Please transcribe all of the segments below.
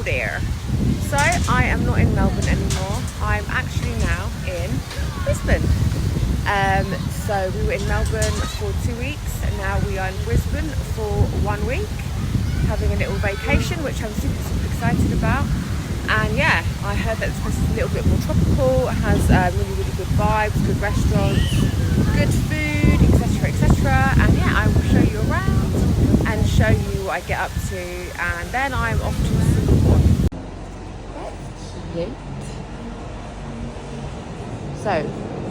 there. So I am not in Melbourne anymore. I'm actually now in Brisbane. So we were in Melbourne for 2 weeks and now we are in Brisbane for 1 week, having a little vacation, which I'm super excited about. And yeah, I heard that this place is a little bit more tropical. It has really good vibes, good restaurants, good food, etc. And yeah, I will show you around and show you what I get up to, and then I'm off to Singapore. That's So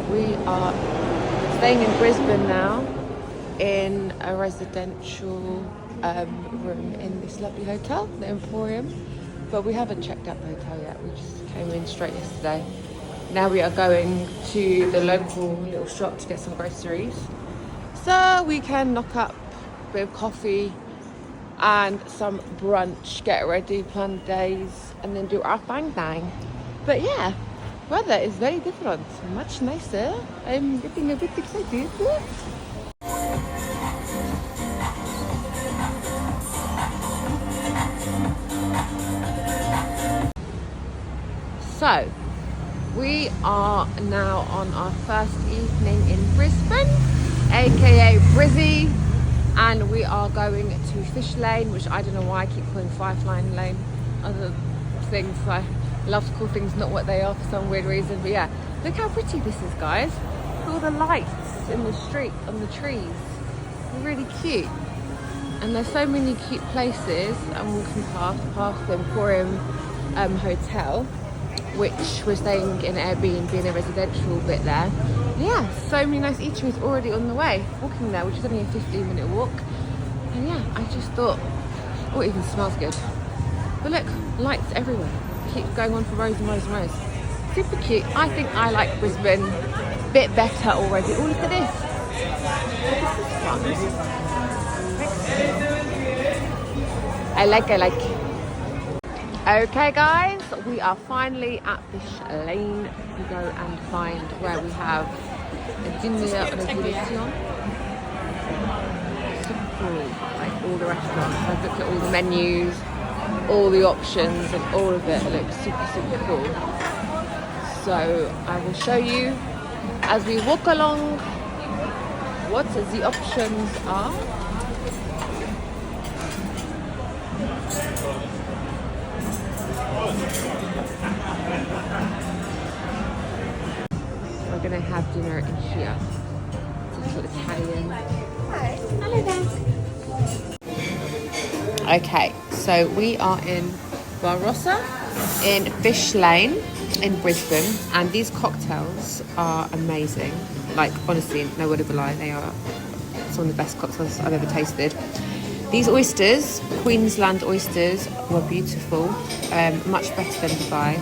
we are staying in Brisbane now in a residential room in this lovely hotel, the Emporium. But we haven't checked out the hotel yet. We just came in straight yesterday. Now we are going to the local little shop to get some groceries, so we can knock up a bit of coffee and some brunch, get ready, plan days, and then do our bang. But yeah, weather is very different, much nicer. I'm getting a bit excited. So we are now on our first evening in Brisbane, aka Brizzy, and we are going to Fish Lane, which I don't know why I keep calling Five Line Lane. Other things, I love to call things not what they are for some weird reason. But yeah, look how pretty this is, guys. All the lights in the street, on the trees, they're really cute. And there's so many cute places. I'm walking past the Emporium Hotel, which we're staying in Airbnb in a residential bit there. Yeah, so many nice eateries already on the way. Walking there, which is only a 15-minute walk. And yeah, I just thought, oh, it even smells good. But look, lights everywhere. Keep going on for rows and rows and rows. Super cute. I think I like Brisbane a bit better already. Oh, look at this. This is fun. I like. Okay guys, we are finally at Fish Lane to go and find where we have a dinner reservation. Super cool, like all the restaurants. I've looked at all the menus, all the options, and all of it looks super cool. So I will show you as we walk along what the options are. We're gonna have dinner in here. It's all Italian. Hello there. Okay, so we are in Barossa in Fish Lane in Brisbane, and these cocktails are amazing. Like honestly, no word of a lie, they are some of the best cocktails I've ever tasted. These oysters, Queensland oysters, were beautiful, much better than Dubai.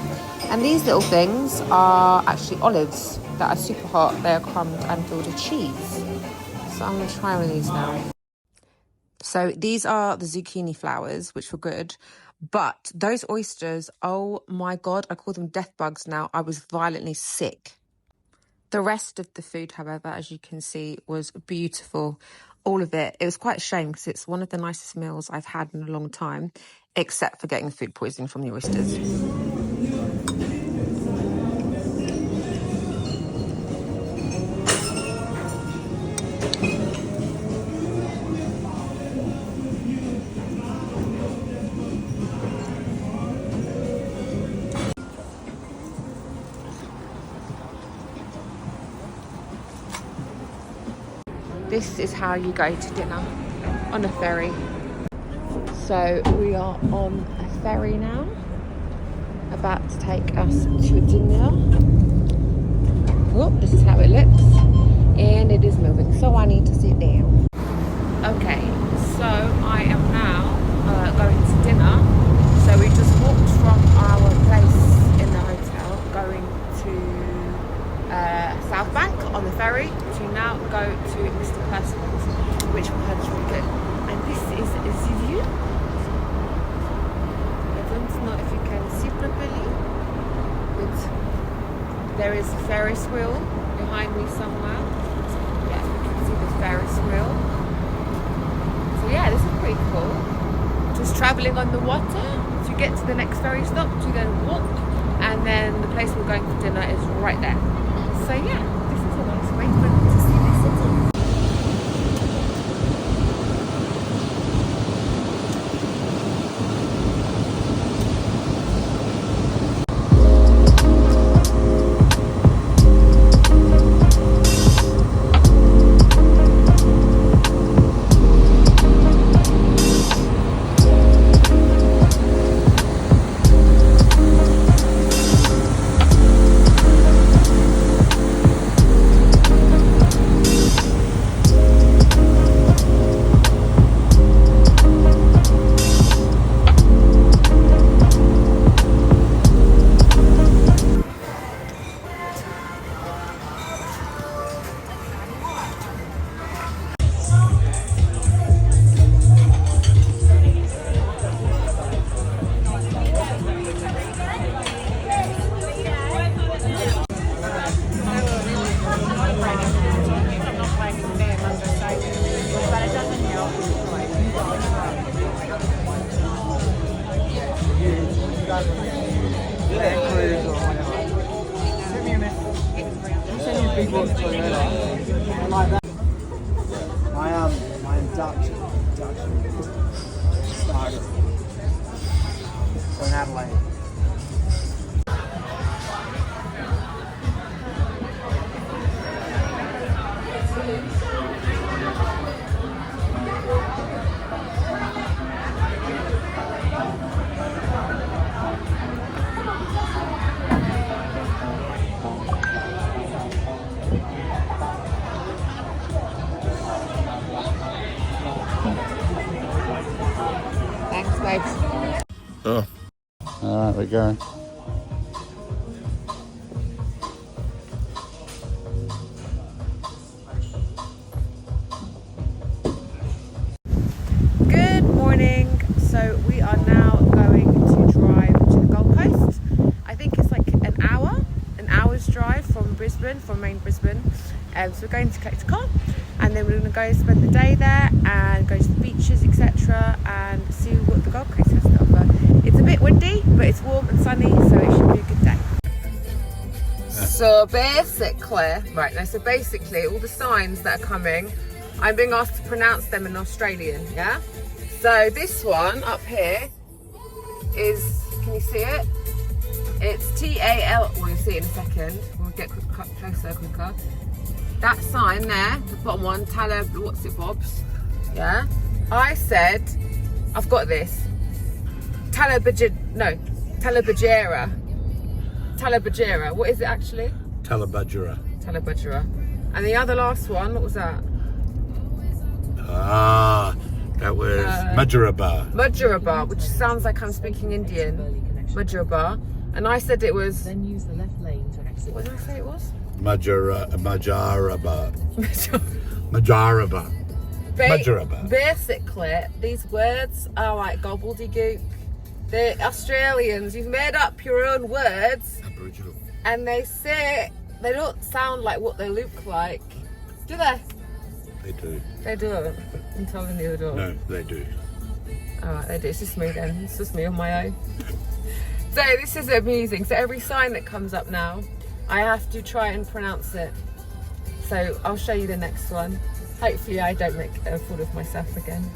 And these little things are actually olives that are super hot. They are crumbed and filled with cheese. So I'm going to try one of these now. So these are the zucchini flowers, which were good. But those oysters, oh my God, I call them death bugs now. I was violently sick. The rest of the food, however, as you can see, was beautiful. All of it. It was quite a shame because it's one of the nicest meals I've had in a long time, except for getting food poisoning from the oysters. This is how you go to dinner, on a ferry. So we are on a ferry now, about to take us to dinner. Oh, this is how it looks, and it is moving, so I need to sit down. Okay, so I am now going to dinner. So we just walked from our place in the hotel, going to South Bank on the ferry to now go to Mr. Percival's, which we heard is really good. And this is the view. I don't know if you can see properly, but there is a Ferris wheel behind me somewhere. Yeah, you can see the Ferris wheel. So yeah, this is pretty cool. Just traveling on the water to to get to the next ferry stop to then walk, and then the place we're going for dinner is right there. So yeah, this is a nice way to see the city. My induction started in Adelaide. Thanks, babes. Oh. Alright, we're going. Good morning. So we are now going to drive to the Gold Coast. I think it's like an hour's drive from Brisbane, from main Brisbane. So we're going to collect a car, and then we're going to go spend the day there and go to the beaches, etc., and see what the Gold Coast has to offer. It's a bit windy, but it's warm and sunny, so it should be a good day. So basically, all the signs that are coming, I'm being asked to pronounce them in Australian, yeah? So this one up here is, can you see it? It's T-A-L, well you'll see it in a second, we'll get closer quicker. That sign there, the bottom one, what's it, Bob's? Yeah? I said, I've got this. Talabajara. What is it actually? Talabajara. And the other last one, what was that? Ah, that was Mudjarabar, which sounds like I'm speaking Indian. Mudjarabar. And I said it was... Then use the left lane to exit. What did I say it was? Majaraba. Basically, these words are like gobbledygook. The Australians, you've made up your own words. Aboriginal. And they don't sound like what they look like. Do they? They do. They do. I'm telling you they don't. No, they do. Alright, they do. It's just me then. It's just me on my own. So this is amusing. So every sign that comes up now, I have to try and pronounce it. So I'll show you the next one. Hopefully I don't make a fool of myself again.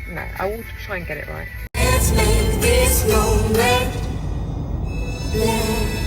No, I will try and get it right. Let's make this moment last.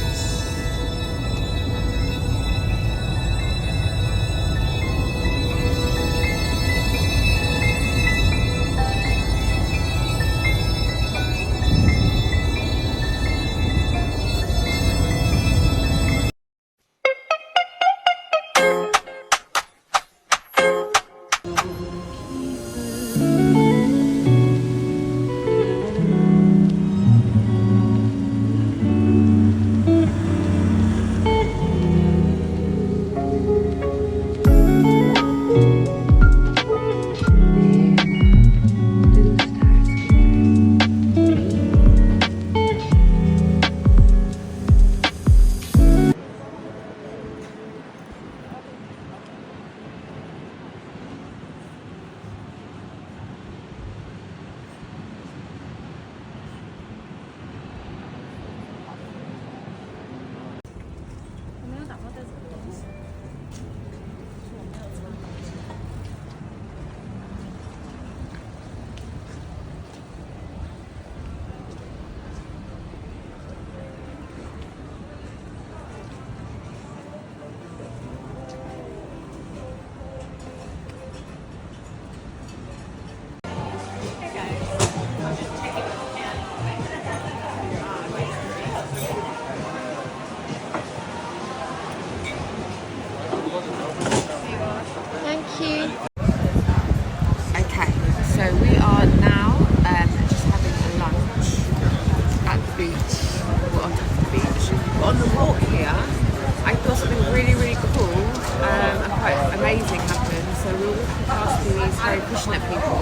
passionate people,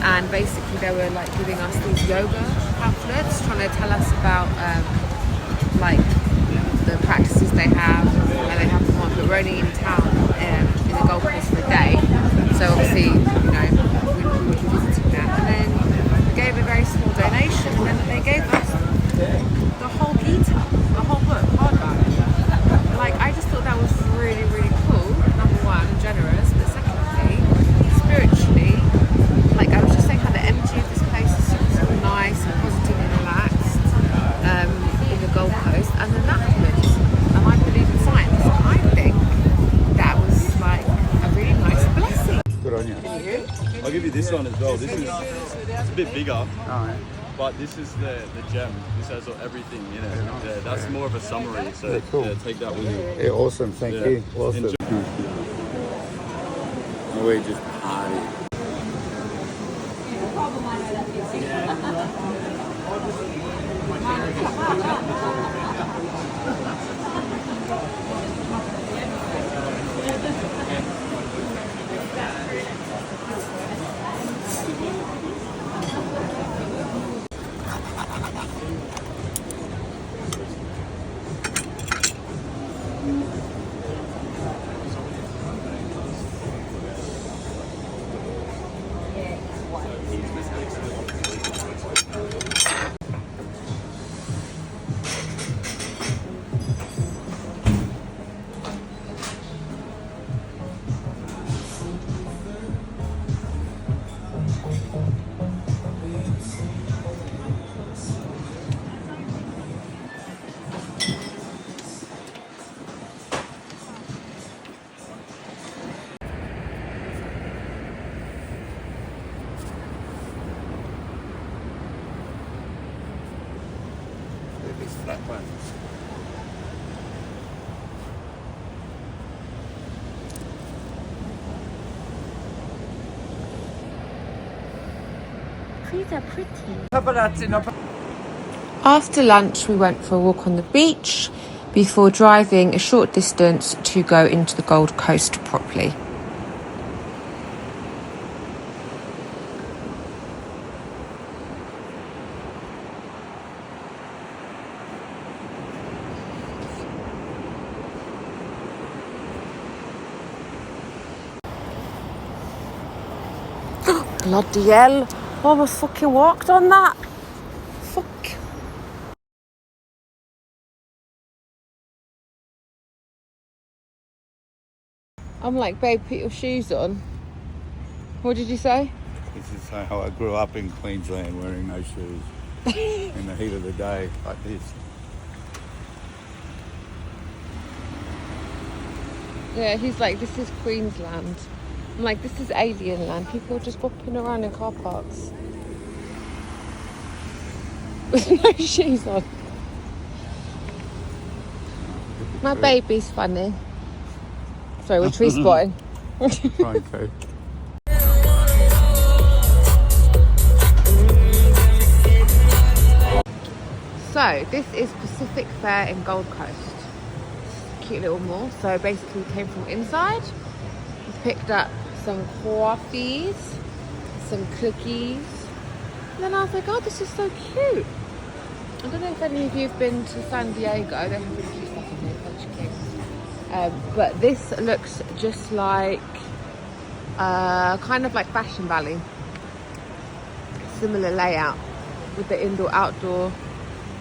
and basically they were like giving us these yoga pamphlets, trying to tell us about like the practices they have, and they have them on. But we're only in town in the Gold Coast for a day, so obviously, you know, we would be visiting that. And then we gave a very small donation, and then they gave us the whole Gita, the whole book, hardback. Like, I just thought that was really, really cool. Number one, generous, but secondly, spiritually, like I was just saying how the energy of this place is super nice and positive and relaxed in the Gold Coast, and then that happened. And I believe in science, and I think that was like a really nice blessing. Good on you. I'll give you this one as well. This is it's a bit bigger, All right. but this is the gem. This has everything in it. Yeah, that's more of a summary. So Yeah, cool. yeah, take that with you. Yeah, awesome. Thank Yeah. you. Awesome. Enjoy. We just party. These flat ones. Trees are pretty. After lunch, we went for a walk on the beach before driving a short distance to go into the Gold Coast properly. Bloody hell. I almost fucking walked on that. Fuck. I'm like, babe, put your shoes on. What did you say? This is how I grew up in Queensland, wearing no shoes in the heat of the day like this. Yeah, he's like, this is Queensland. I'm like, this is alien land. People are just bopping around in car parks with no shoes on. My baby's funny. Sorry, we're tree spotting. Fine, okay. So, this is Pacific Fair in Gold Coast. Cute little mall. So basically we came from inside. We picked up some coffees, some cookies. And then I was like, oh, this is so cute. I don't know if any of you have been to San Diego. They have really cute stuff in here, Culture Kings. But this looks just like, kind of like Fashion Valley. Similar layout with the indoor, outdoor,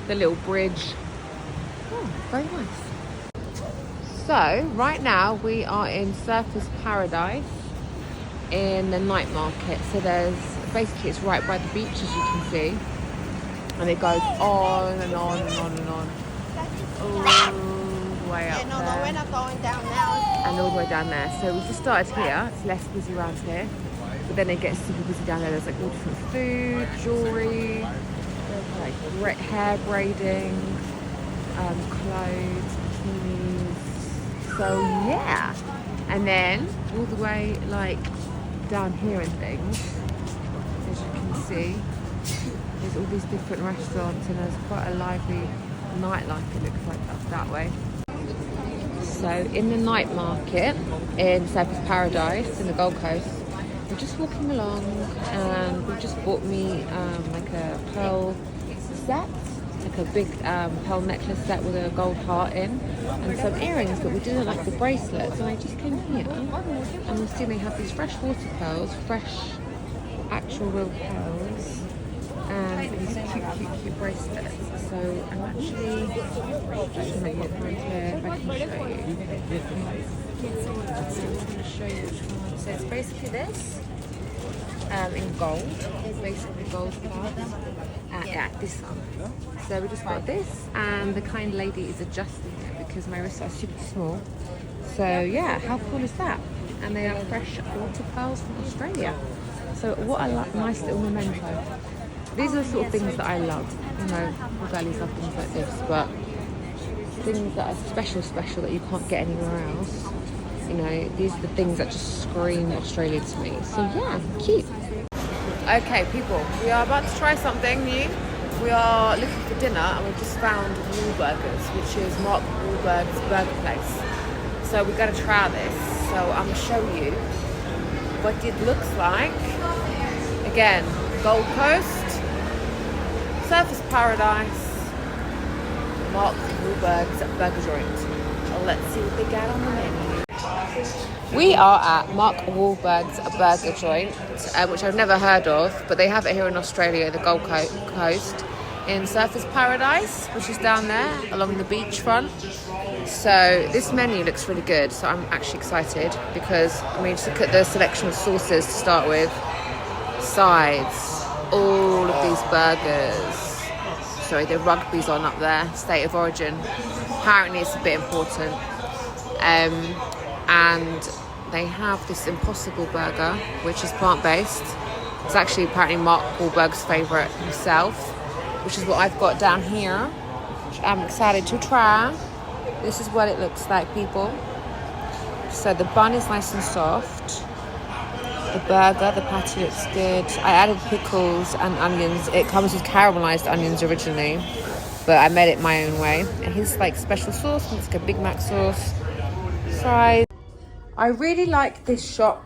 the little bridge. Oh, very nice. So, right now we are in Surfers Paradise in the night market. So there's, basically it's right by the beach, as you can see. And it goes on and on and on and on. All the way up there. We're not going down now. And all the way down there. So we just started here. It's less busy around here. But then it gets super busy down there. There's like all different food, jewellery, there's like hair braiding, clothes, bikinis. So yeah. And then all the way like down here and things, as you can see, there's all these different restaurants and there's quite a lively nightlife, it looks like that's that way. So in the night market in Surfers Paradise in the Gold Coast, we're just walking along and we just bought me like a pearl set, like a big pearl necklace set with a gold heart in and some earrings, but we didn't like the bracelets. And I just came here and we've seen they have these fresh water pearls, fresh actual real pearls, and these cute bracelets. So I'm actually just going to put mine here if I can show you. I'm going to show you which one. So it's basically this in gold. It's basically gold parts. Yeah, this one. So we just got this, and the kind lady is adjusting it because my wrists are super small. So yeah, how cool is that? And they are fresh water pearls from Australia. So what a nice little memento. These are the sort of things that I love. You know, all girlies love things like this, but things that are special that you can't get anywhere else. You know, these are the things that just scream Australia to me. So yeah, cute. Okay, people, we are about to try something new. We are looking for dinner and we've just found Wahlburgers, which is Mark Wahlberg's burger place. So we're going to try this. So I'm going to show you what it looks like. Again, Gold Coast, Surfers Paradise, Mark Wahlberg's burger joint. Let's see what they got on the menu. We are at Mark Wahlberg's burger joint, which I've never heard of, but they have it here in Australia, the Gold Coast, in Surfers Paradise, which is down there along the beachfront. So this menu looks really good, so I'm actually excited because, I mean, just look at the selection of sauces to start with, sides, all of these burgers. Sorry, the rugby's on up there, state of origin. Apparently it's a bit important. And they have this Impossible Burger, which is plant-based. It's actually apparently Mark Wahlberg's favourite himself, which is what I've got down here, which I'm excited to try. This is what it looks like, people. So the bun is nice and soft. The burger, the patty looks good. I added pickles and onions. It comes with caramelized onions originally, but I made it my own way. And here's like special sauce, it's like a Big Mac sauce. Fries. I really like this shop.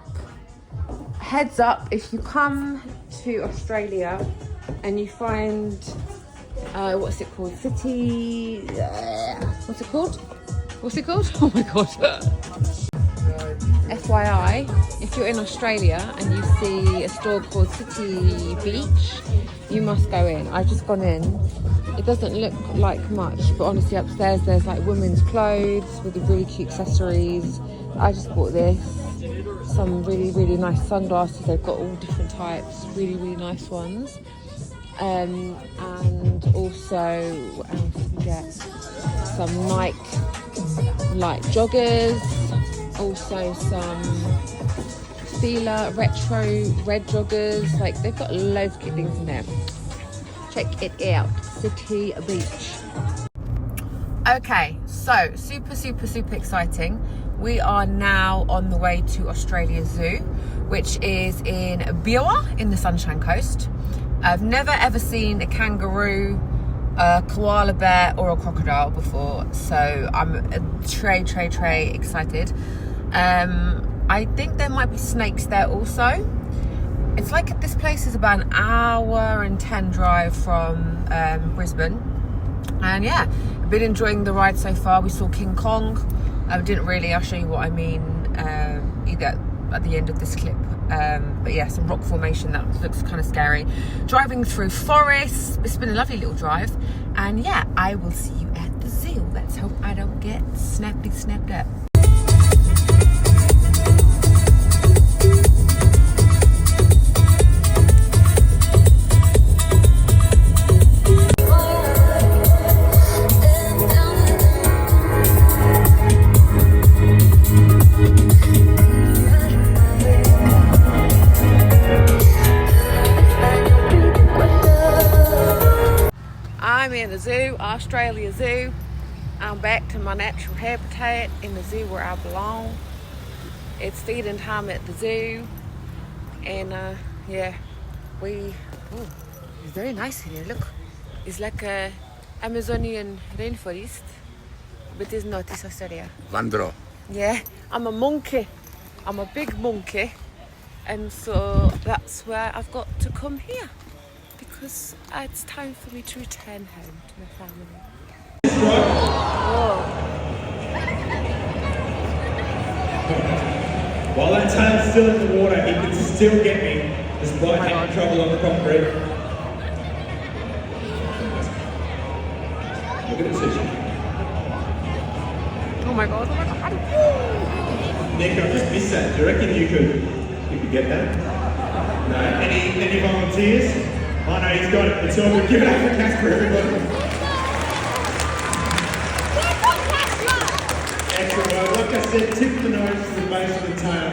Heads up, if you come to Australia and you find, what's it called? What's it called? Oh my god. FYI, if you're in Australia and you see a store called City Beach, you must go in. I've just gone in. It doesn't look like much, but honestly upstairs there's like women's clothes with the really cute accessories. I just bought this. Some really nice sunglasses. They've got all different types, really nice ones. And also, what else did we get? Some Nike like joggers. Also some Fila retro red joggers. Like, they've got loads of cute things in there. Check it out, City Beach. Okay, so super exciting. We are now on the way to Australia Zoo, which is in Biwa in the Sunshine Coast. I've never ever seen a kangaroo, a koala bear or a crocodile before, so I'm très excited. I think there might be snakes there also. It's like this place is about an hour and 10 drive from Brisbane, and yeah, I've been enjoying the ride so far. We saw King Kong. Didn't really, I'll show you what I mean either at the end of this clip, but yeah, some rock formation that looks kind of scary. Driving through forests. It's been a lovely little drive, and yeah, I will see you at the zoo. Let's hope I don't get snapped up. I'm in the zoo, Australia Zoo. I'm back to my natural habitat in the zoo where I belong. It's feeding time at the zoo, and yeah, it's very nice in here. Look, it's like a Amazonian rainforest, but it's not. It's Australia. Vandro. Yeah, I'm a monkey. I'm a big monkey, And so that's where I've got to come here because it's time for me to return home to my family. Whoa. While that tail's still in the water, he can still get me despite having trouble on the concrete. Look at the decision. Oh my god, oh my god. Nick, I just missed that. Do you reckon you could get that? No? Any volunteers? Oh no, he's got it. It's all good. Give it up for Casper, everybody. Excellent. Well, like I said, tip the nose to the base of the tail.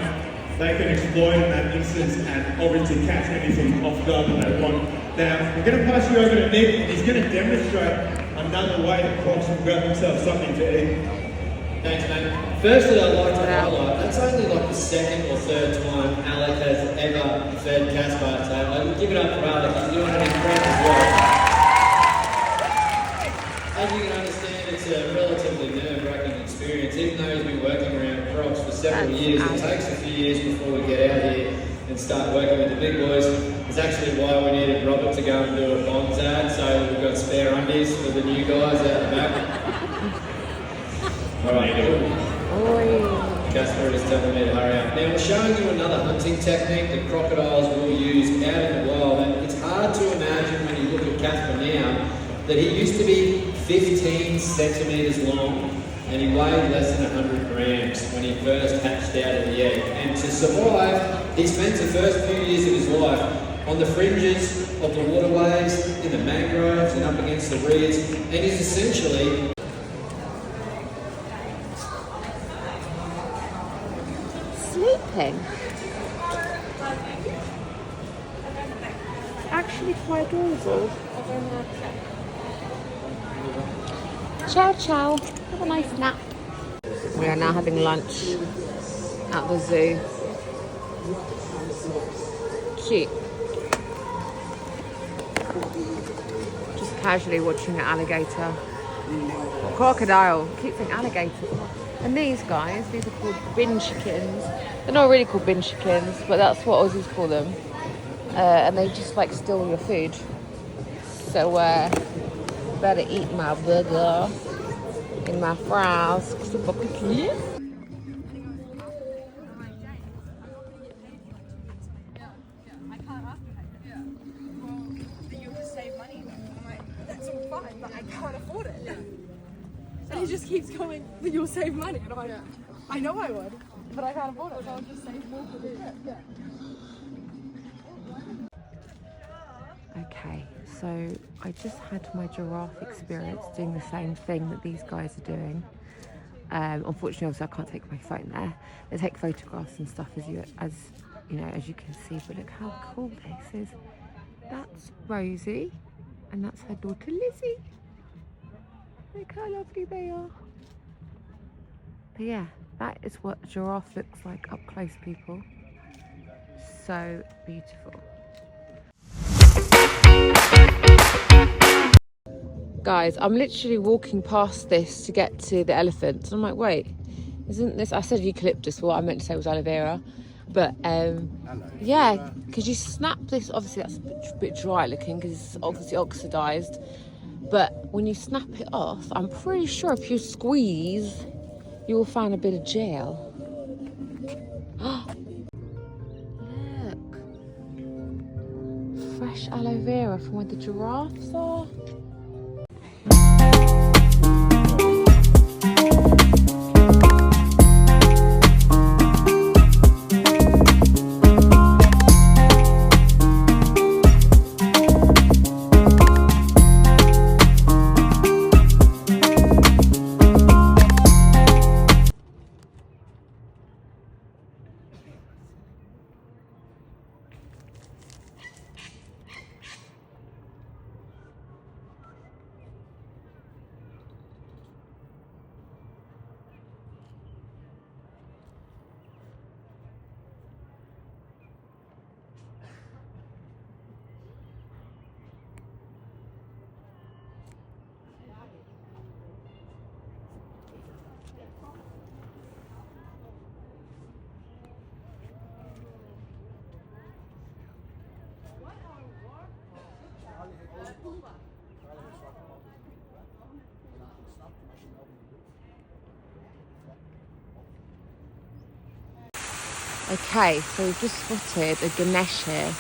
They can exploit in that instance and obviously catch anything off guard that they want. Now, we're going to pass you over to Nick and he's going to demonstrate another way that crocs can grab themselves something to eat. Thanks, mate. Firstly, I'd like to highlight that's only like the second or third time Alec has ever fed Caspar, so I would give it up for Alec. He's doing it incredible work. As you can understand, it's a relatively nerve-wracking experience. Even though he's been working around crocs for several years, it takes a few years before we get out here and start working with the big boys. It's actually why we needed Robert to go and do a Bonds ad, so we've got spare undies for the new guys out the back. Alright, Casper is telling me to hurry up. Now we're showing you another hunting technique that crocodiles will use out in the wild, and it's hard to imagine when you look at Casper now that he used to be 15 centimetres long and he weighed less than 100 grams when he first hatched out of the egg. And to survive, he spent the first few years of his life on the fringes of the waterways, in the mangroves and up against the reeds, and is essentially Sleeping. Actually quite adorable. Ciao, ciao. Have a nice nap. We are now having lunch at the zoo. Cute. Just casually watching an alligator. Or crocodile. I keep saying alligator. And these guys, these are called bin chickens. They're not really called bin chickens, but that's what Aussies call them. And they just like steal your food. So better eat my burger and my fries super quickly. And he just keeps going, then you'll save money. And I'm like, I know I would, but I can't afford it, so I'll just save more for this. Okay, so I just had my giraffe experience doing the same thing that these guys are doing. Unfortunately, obviously, I can't take my phone there. They take photographs and stuff as you can see. But look how cool this is. That's Rosie, and that's her daughter Lizzie. Look how lovely they are. But yeah, that is what a giraffe looks like up close, people. So beautiful. Guys, I'm literally walking past this to get to the elephants. I'm like, wait, isn't this? I said eucalyptus. What I meant to say was aloe vera. But yeah, because you snap this. Obviously, that's a bit dry looking because it's obviously oxidized. But when you snap it off, I'm pretty sure if you squeeze, you will find a bit of gel. Look, fresh aloe vera from where the giraffes are. Okay, so we've just spotted a Ganesh here,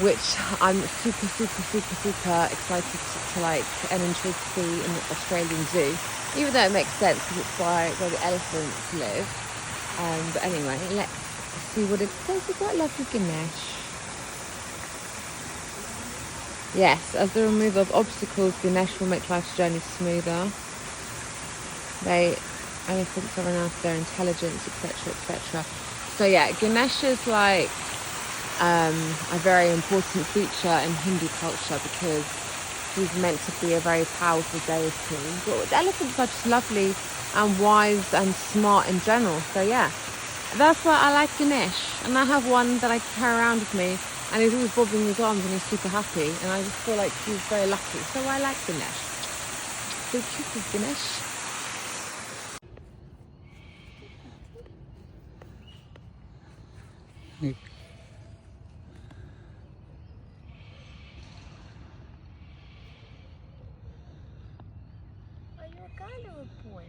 which I'm super excited to like and intrigued to see in the Australian Zoo, even though it makes sense because it's by where the elephants live. But anyway, let's see what it says about lovely Ganesh. Yes, as the removal of obstacles, Ganesh will make life's journey smoother. Elephants are renowned for their intelligence, etc, etc. So yeah, Ganesh is like a very important feature in Hindu culture because he's meant to be a very powerful deity. But elephants are just lovely and wise and smart in general. So yeah, that's why I like Ganesh. And I have one that I carry around with me, and he's always bobbing his arms and he's super happy. And I just feel like he's very lucky. So I like Ganesh. So cute is Ganesh. Are you a girl or a boy?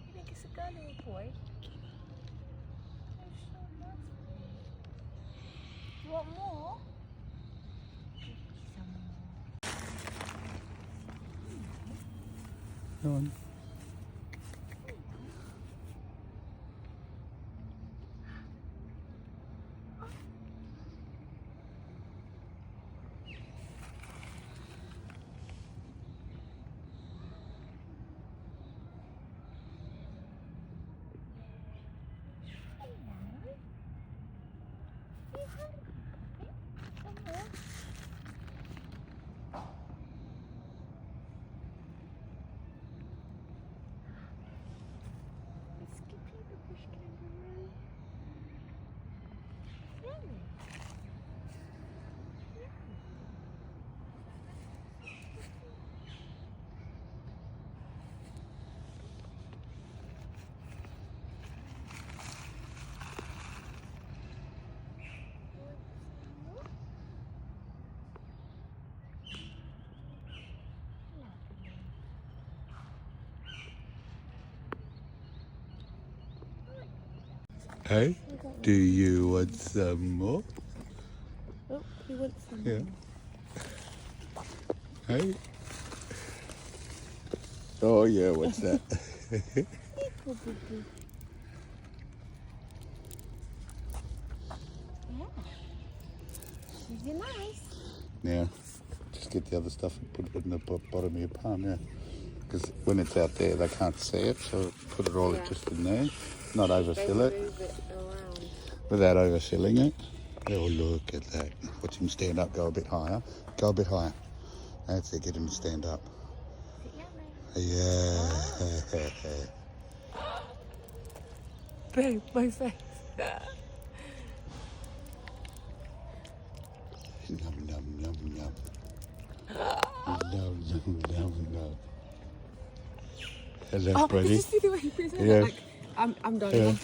You think it's a girl or a boy? You want more? Go on. Hey, do you want some more? Oh, he wants some. Yeah. Hey. Oh yeah, what's that? You're nice. Now, just get the other stuff and put it in the bottom of your palm, yeah. Because when it's out there, they can't see it, so put it all just in there. Not overfill it. Move it around. Without overfilling it. Oh, look at that. Watch him stand up, go a bit higher. Go a bit higher. That's it, get him to stand up. Yeah. Babe, my face. Yum, yum, yum, yum. Yum, yum, yum, yum. Hello, Oh, buddy. did you see the way he puts it? Yeah. Like, I'm done. Yeah.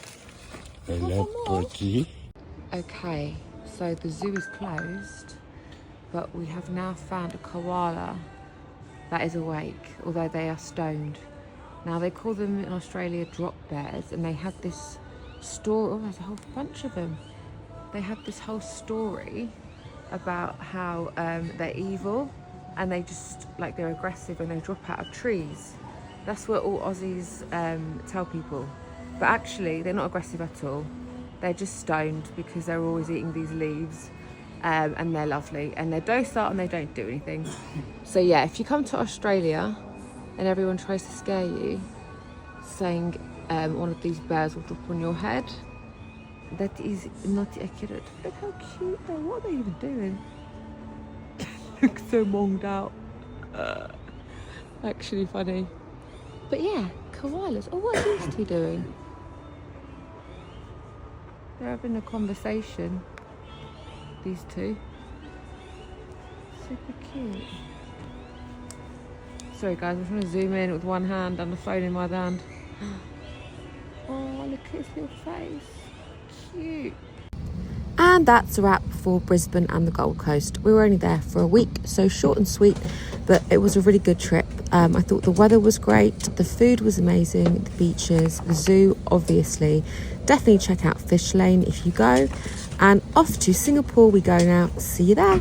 Yeah. Hello, buddy. Okay, so the zoo is closed, but we have now found a koala that is awake, although they are stoned. Now they call them in Australia drop bears, and they have this story. Oh, there's a whole bunch of them. They have this whole story about how they're evil, and they just like they're aggressive when they drop out of trees. That's what all Aussies tell people, but actually they're not aggressive at all. They're just stoned because they're always eating these leaves, and they're lovely and they're docile and they don't do anything. So yeah, if you come to Australia and everyone tries to scare you, saying one of these bears will drop on your head, that is not accurate. Look how cute they are. What are they even doing? Look so monged out. Actually funny. But yeah, koalas. Oh, what are these two doing? They're having a conversation, these two. Super cute. Sorry guys, I'm trying to zoom in with one hand and the phone in my other hand. Oh, look at his little face. Cute. And that's a wrap for Brisbane and the Gold Coast. We were only there for a week, so short and sweet, but it was a really good trip. I thought the weather was great, the food was amazing, the beaches, the zoo, obviously. Definitely check out Fish Lane if you go. And off to Singapore we go now. See you there.